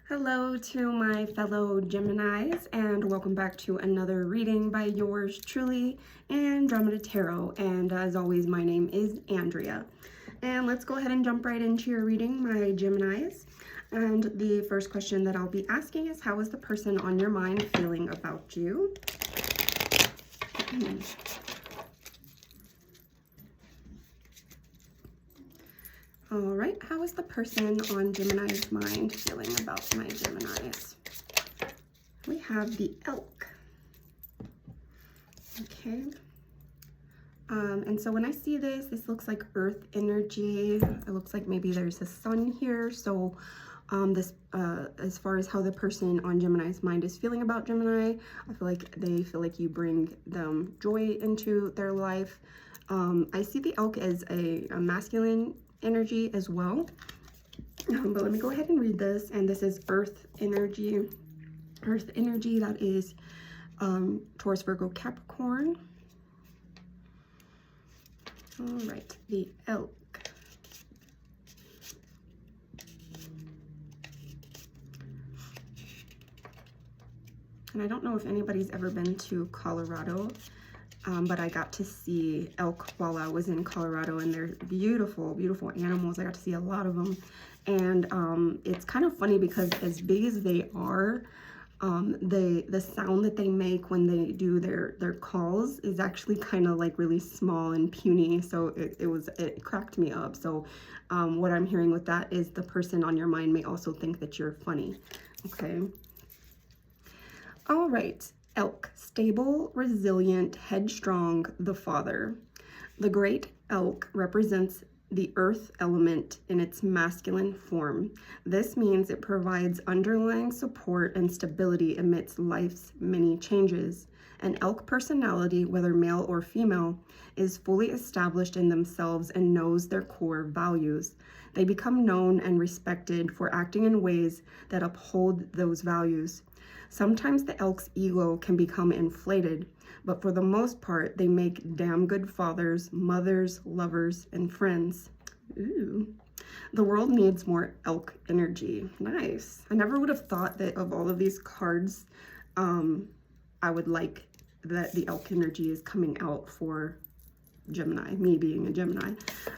Hello to my fellow Geminis, and welcome back to another reading by yours truly, Andromeda Tarot. And as always, my name is Andrea. And let's go ahead and jump right into your reading, my Geminis. And the first question that I'll be asking is, how is the person on your mind feeling about you? All right, how is the person on Gemini's mind feeling about my Geminis? We have the Elk. Okay. And so when I see this looks like earth energy. It looks like maybe there's a sun here. So as far as how the person on Gemini's mind is feeling about Gemini, I feel like they feel like you bring them joy into their life. I see the Elk as a masculine energy as well. But let me go ahead and read this. And this is earth energy. Earth energy, that is Taurus, Virgo, Capricorn. All right, the Elk. And I don't know if anybody's ever been to Colorado, but I got to see elk while I was in Colorado, and they're beautiful, beautiful animals. I got to see a lot of them. And it's kind of funny because as big as they are, the sound that they make when they do their calls is actually kind of like really small and puny. So it cracked me up. So what I'm hearing with that is the person on your mind may also think that you're funny. Okay. All right. Elk, stable, resilient, headstrong, the father. The great elk represents the earth element in its masculine form. This means it provides underlying support and stability amidst life's many changes. An elk personality, whether male or female, is fully established in themselves and knows their core values. They become known and respected for acting in ways that uphold those values. Sometimes the elk's ego can become inflated, but for the most part, they make damn good fathers, mothers, lovers, and friends. Ooh. The world needs more elk energy. Nice. I never would have thought that of all of these cards, I would like that the elk energy is coming out for Gemini, me being a Gemini.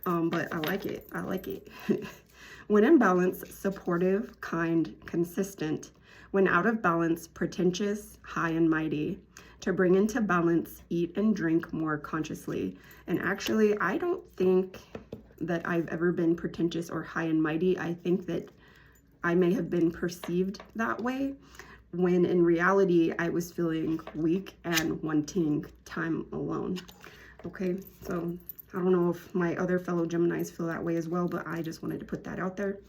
But I like it. I like it. When in balance, supportive, kind, consistent. When out of balance, pretentious, high and mighty. To bring into balance, eat and drink more consciously. And actually, I don't think that I've ever been pretentious or high and mighty. I think that I may have been perceived that way, when in reality, I was feeling weak and wanting time alone. Okay, so I don't know if my other fellow Geminis feel that way as well, but I just wanted to put that out there.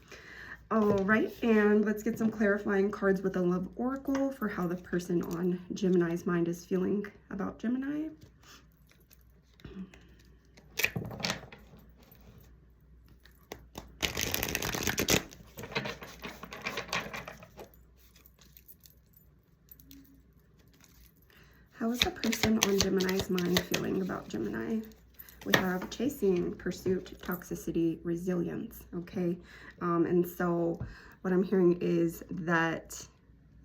All right, and let's get some clarifying cards with a love oracle for how the person on Gemini's mind is feeling about Gemini. How is the person on Gemini's mind feeling about Gemini? We have chasing, pursuit, toxicity, resilience, okay? And so what I'm hearing is that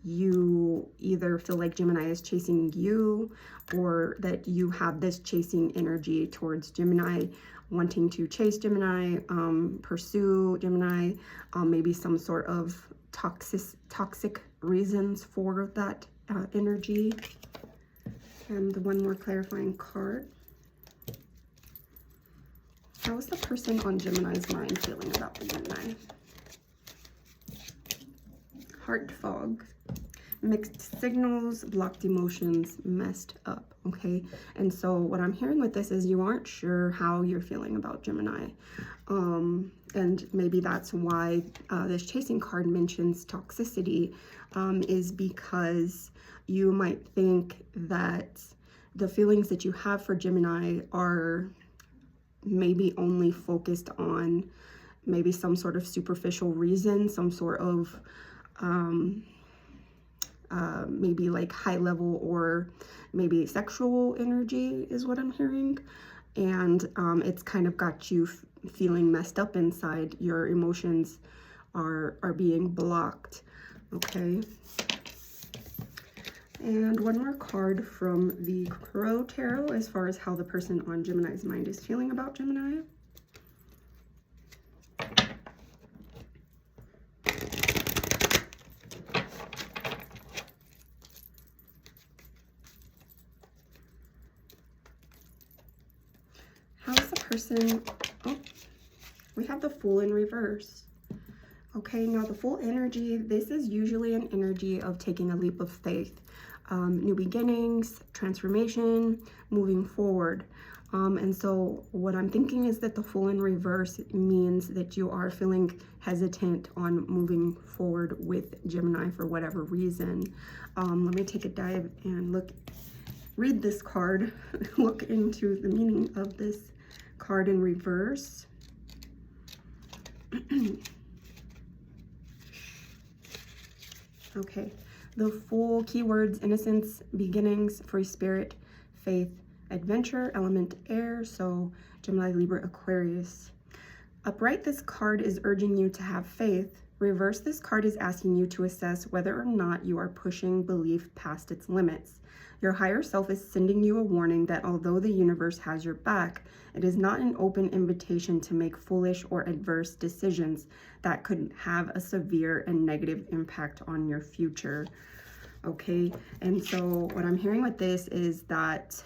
you either feel like Gemini is chasing you, or that you have this chasing energy towards Gemini, wanting to chase Gemini, pursue Gemini, maybe some sort of toxic reasons for that energy. And one more clarifying card. How is the person on Gemini's mind feeling about the Gemini? Heart fog, mixed signals, blocked emotions, messed up, okay? And so what I'm hearing with this is you aren't sure how you're feeling about Gemini. And maybe that's why this chasing card mentions toxicity, is because you might think that the feelings that you have for Gemini are maybe only focused on maybe some sort of superficial reason, some sort of maybe like high level or maybe sexual energy is what I'm hearing. And it's kind of got you feeling messed up inside. Your emotions are being blocked. Okay. And one more card from the Crow Tarot as far as how the person on Gemini's mind is feeling about Gemini. How is the person... Oh, we have the Fool in reverse. Okay, now the Fool energy, this is usually an energy of taking a leap of faith. New beginnings, transformation, moving forward. And so what I'm thinking is that the Fool in reverse means that you are feeling hesitant on moving forward with Gemini for whatever reason. Let me take a dive and read this card, look into the meaning of this card in reverse. Okay, the Fool, keywords: innocence, beginnings, free spirit, faith, adventure, element air, so Gemini, Libra, Aquarius. Upright, this card is urging you to have faith. Reverse, this card is asking you to assess whether or not you are pushing belief past its limits. Your higher self is sending you a warning that although the universe has your back, it is not an open invitation to make foolish or adverse decisions that could have a severe and negative impact on your future. Okay, and so what I'm hearing with this is that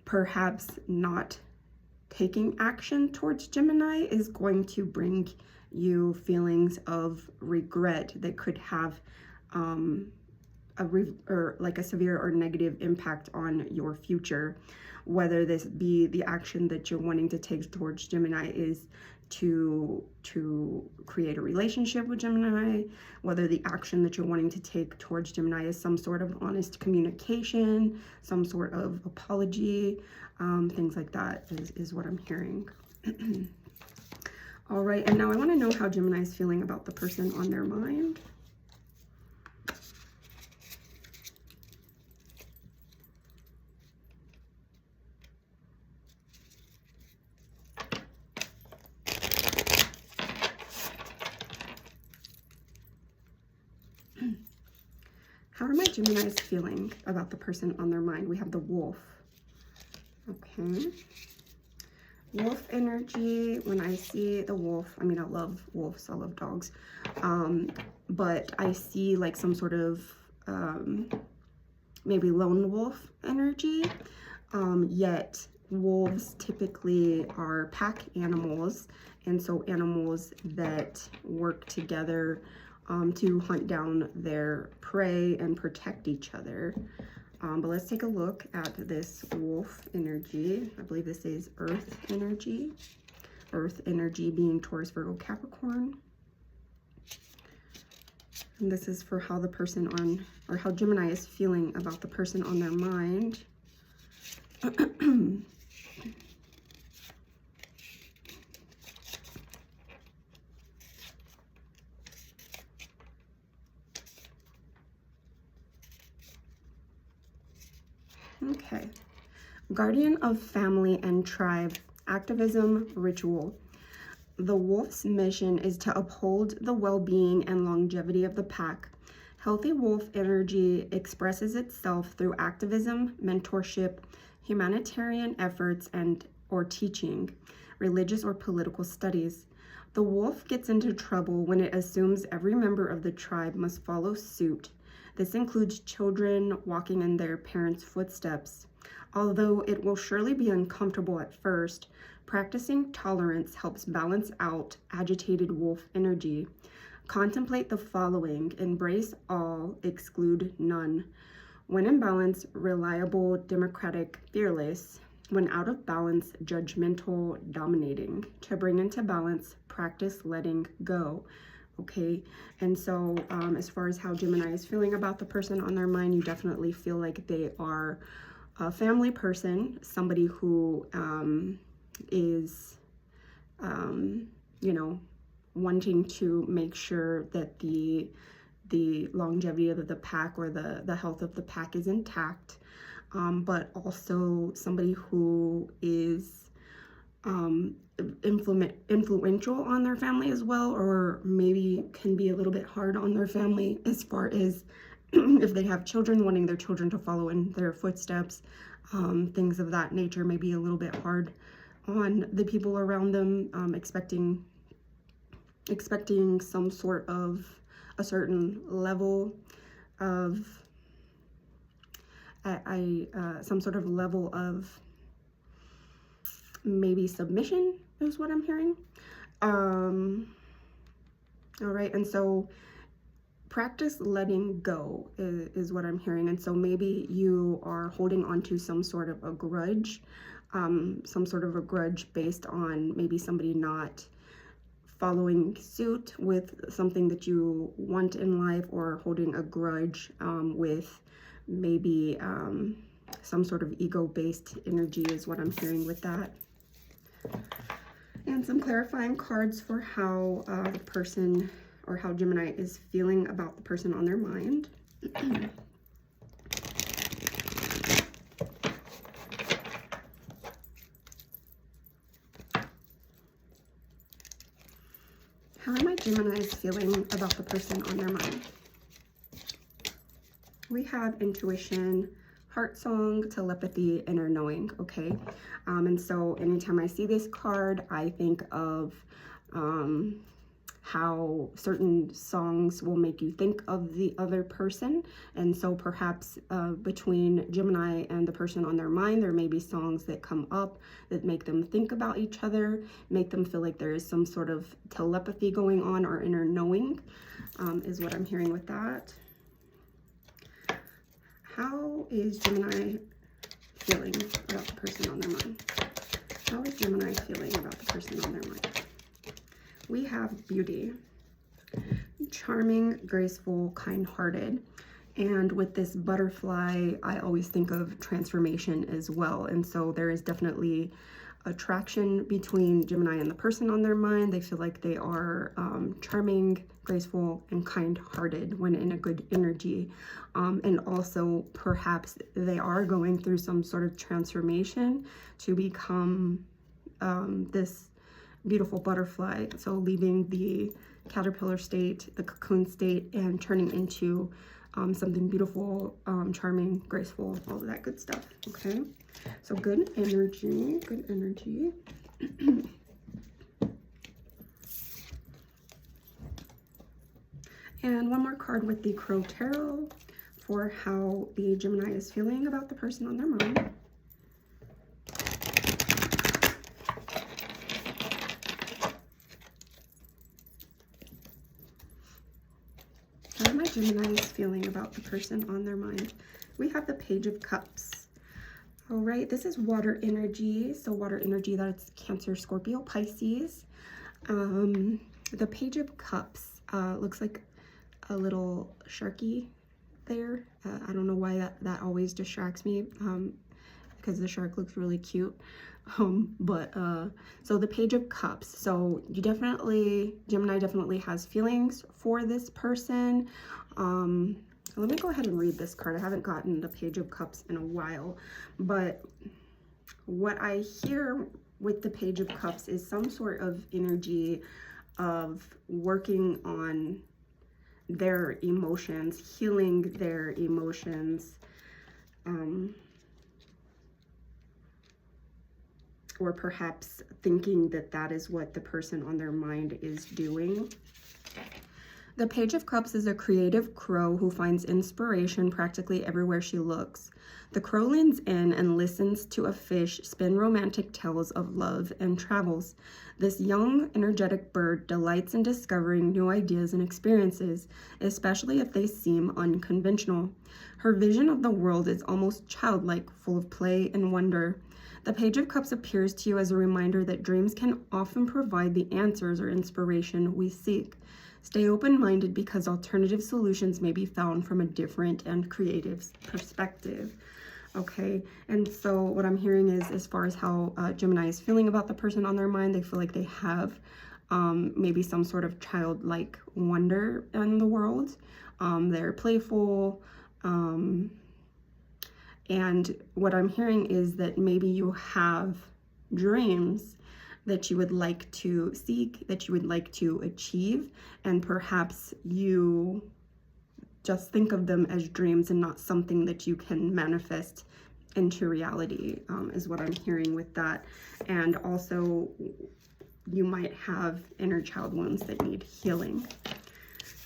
perhaps not taking action towards Gemini is going to bring you feelings of regret that could have a severe or negative impact on your future. Whether this be the action that you're wanting to take towards Gemini is to create a relationship with Gemini, whether the action that you're wanting to take towards Gemini is some sort of honest communication, some sort of apology, things like that is what I'm hearing. All right, and now I want to know how Gemini is feeling about the person on their mind. How are my Geminis feeling about the person on their mind? We have the Wolf. Okay. Wolf energy, when I see the wolf, I mean, I love wolves, I love dogs. But I see like some sort of maybe lone wolf energy. Yet wolves typically are pack animals, and so animals that work together to hunt down their prey and protect each other. But let's take a look at this wolf energy. I believe this is earth energy. Earth energy being Taurus, Virgo, Capricorn. And this is for how the person on, or how Gemini is feeling about the person on their mind. Okay. Guardian of family and tribe, activism, ritual. The wolf's mission is to uphold the well-being and longevity of the pack. Healthy wolf energy expresses itself through activism, mentorship, humanitarian efforts, or teaching, religious or political studies. The wolf gets into trouble when it assumes every member of the tribe must follow suit. This includes children walking in their parents' footsteps. Although it will surely be uncomfortable at first, practicing tolerance helps balance out agitated wolf energy. Contemplate the following: embrace all, exclude none. When in balance, reliable, democratic, fearless. When out of balance, judgmental, dominating. To bring into balance, practice letting go. Okay, and so as far as how Gemini is feeling about the person on their mind, you definitely feel like they are a family person, somebody who is, you know, wanting to make sure that the longevity of the pack or the health of the pack is intact, but also somebody who is influential on their family as well, or maybe can be a little bit hard on their family as far as if they have children, wanting their children to follow in their footsteps. Things of that nature may be a little bit hard on the people around them, expecting some sort of a certain level of some sort of level of maybe submission is what I'm hearing. All right, and so practice letting go is what I'm hearing. And so maybe you are holding on to some sort of a grudge, based on maybe somebody not following suit with something that you want in life, or holding a grudge with maybe some sort of ego-based energy is what I'm hearing with that. And some clarifying cards for how the person, or how Gemini is feeling about the person on their mind. How are my Geminis feeling about the person on their mind? We have intuition, heart song, telepathy, inner knowing, okay? And so anytime I see this card, I think of how certain songs will make you think of the other person. And so perhaps between Gemini and the person on their mind, there may be songs that come up that make them think about each other, make them feel like there is some sort of telepathy going on, or inner knowing, is what I'm hearing with that. How is Gemini feeling about the person on their mind? How is Gemini feeling about the person on their mind? We have beauty, charming, graceful, kind-hearted. And with this butterfly, I always think of transformation as well. And so there is definitely attraction between Gemini and the person on their mind. They feel like they are charming, graceful, and kind-hearted when in a good energy. And also perhaps they are going through some sort of transformation to become this beautiful butterfly. So leaving the caterpillar state, the cocoon state, and turning into something beautiful, charming, graceful, all of that good stuff. Okay, so good energy, good energy. And one more card with the Crow Tarot for how the Gemini is feeling about the person on their mind. How are my Geminis feeling about the person on their mind? We have the Page of Cups. All right, this is water energy. So water energy, that's Cancer, Scorpio, Pisces. The Page of Cups looks like a little sharky there. I don't know why that always distracts me, because the shark looks really cute. So the Page of Cups. So Gemini definitely has feelings for this person. Let me go ahead and read this card. I haven't gotten the Page of Cups in a while, but what I hear with the Page of Cups is some sort of energy of working on their emotions, healing their emotions, or perhaps thinking that that is what the person on their mind is doing. The Page of Cups is a creative crow who finds inspiration practically everywhere she looks. The crow leans in and listens to a fish spin romantic tales of love and travels. This young, energetic bird delights in discovering new ideas and experiences, especially if they seem unconventional. Her vision of the world is almost childlike, full of play and wonder. The Page of Cups appears to you as a reminder that dreams can often provide the answers or inspiration we seek. Stay open-minded because alternative solutions may be found from a different and creative perspective. Okay, and so what I'm hearing is, as far as how Gemini is feeling about the person on their mind, they feel like they have maybe some sort of childlike wonder in the world. They're playful. And what I'm hearing is that maybe you have dreams that you would like to seek, that you would like to achieve, and perhaps you just think of them as dreams and not something that you can manifest into reality, is what I'm hearing with that. And also, you might have inner child wounds that need healing.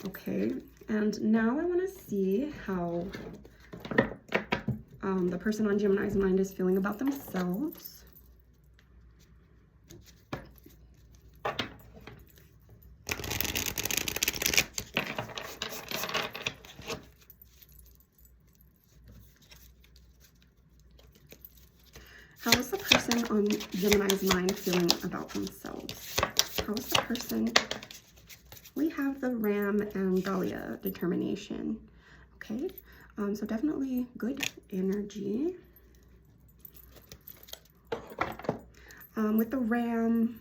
Okay, and now I want to see how the person on Gemini's mind is feeling about themselves. How is the person on Gemini's mind feeling about themselves? How is the person? We have the Ram and Dahlia, determination. Okay, so definitely good energy. With the Ram,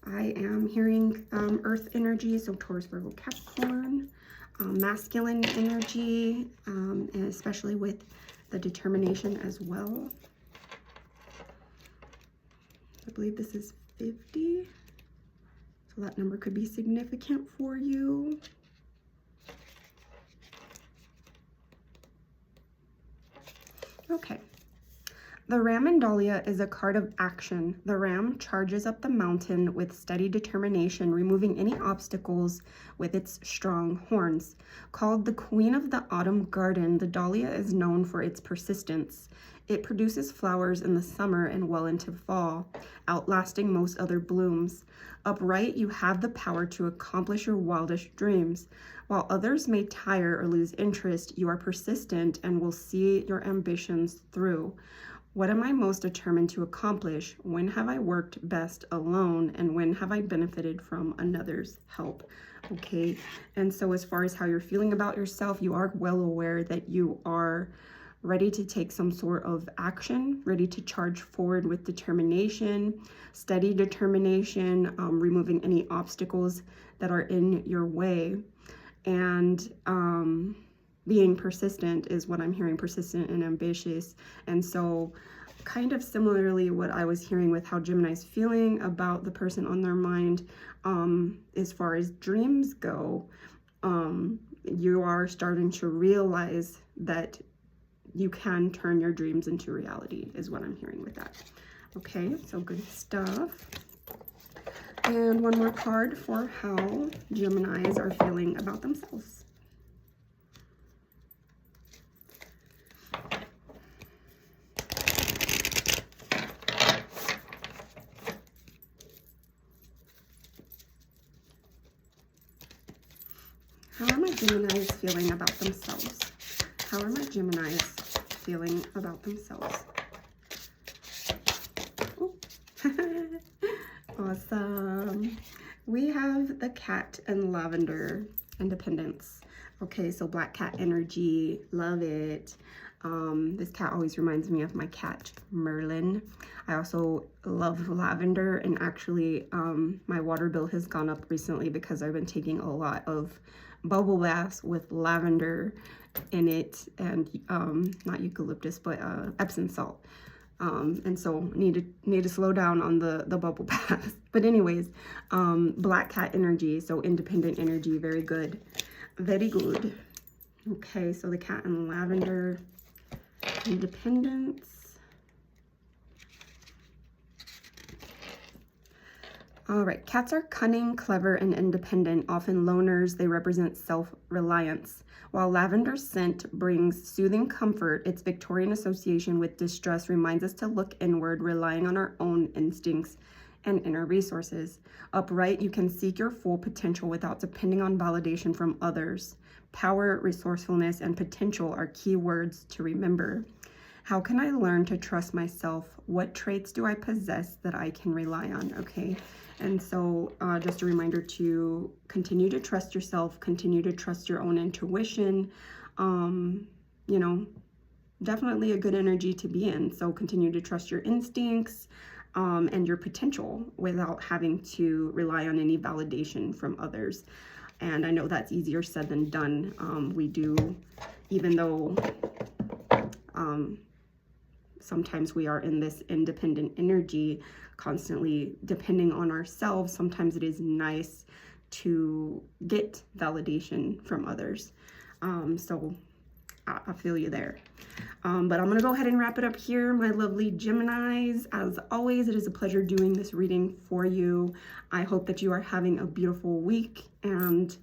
I am hearing Earth energy, so Taurus, Virgo, Capricorn, masculine energy, and especially with the determination as well. I believe this is 50, so that number could be significant for you. Okay. The Ram and Dahlia is a card of action. The Ram charges up the mountain with steady determination, removing any obstacles with its strong horns. Called the Queen of the Autumn Garden, the Dahlia is known for its persistence. It produces flowers in the summer and well into fall, outlasting most other blooms. Upright, you have the power to accomplish your wildest dreams. While others may tire or lose interest, you are persistent and will see your ambitions through. What am I most determined to accomplish? When have I worked best alone? And when have I benefited from another's help? Okay, and so as far as how you're feeling about yourself, you are well aware that you are ready to take some sort of action, ready to charge forward with determination, steady determination, removing any obstacles that are in your way. And being persistent is what I'm hearing, persistent and ambitious. And so kind of similarly what I was hearing with how Gemini's feeling about the person on their mind, as far as dreams go, you are starting to realize that you can turn your dreams into reality, is what I'm hearing with that. Okay, so good stuff. And one more card for how Geminis are feeling about themselves. How are my Geminis feeling about themselves? How are my Geminis feeling about themselves? Awesome. We have the cat and lavender, independence. Okay, so black cat energy, love it. This cat always reminds me of my cat, Merlin. I also love lavender, and actually my water bill has gone up recently because I've been taking a lot of bubble baths with lavender in it, and not eucalyptus, but Epsom salt. And so need to slow down on the bubble bath. But anyways, black cat energy, so independent energy, very good. Very good. Okay, so the cat and lavender, independence. All right, cats are cunning, clever, and independent, often loners. They represent self-reliance. While lavender's scent brings soothing comfort, its Victorian association with distress reminds us to look inward, relying on our own instincts and inner resources. Upright, you can seek your full potential without depending on validation from others. Power, resourcefulness, and potential are key words to remember. How can I learn to trust myself? What traits do I possess that I can rely on? Okay, and so just a reminder to continue to trust yourself, continue to trust your own intuition. You know, definitely a good energy to be in. So continue to trust your instincts and your potential without having to rely on any validation from others. And I know that's easier said than done. We do, even though sometimes we are in this independent energy, constantly depending on ourselves. Sometimes it is nice to get validation from others. So I feel you there. But I'm going to go ahead and wrap it up here, my lovely Geminis. As always, it is a pleasure doing this reading for you. I hope that you are having a beautiful week, and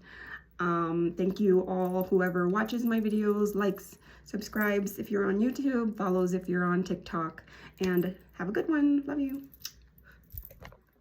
thank you all, whoever watches my videos, likes, subscribes if you're on YouTube, follows if you're on TikTok, and have a good one. Love you.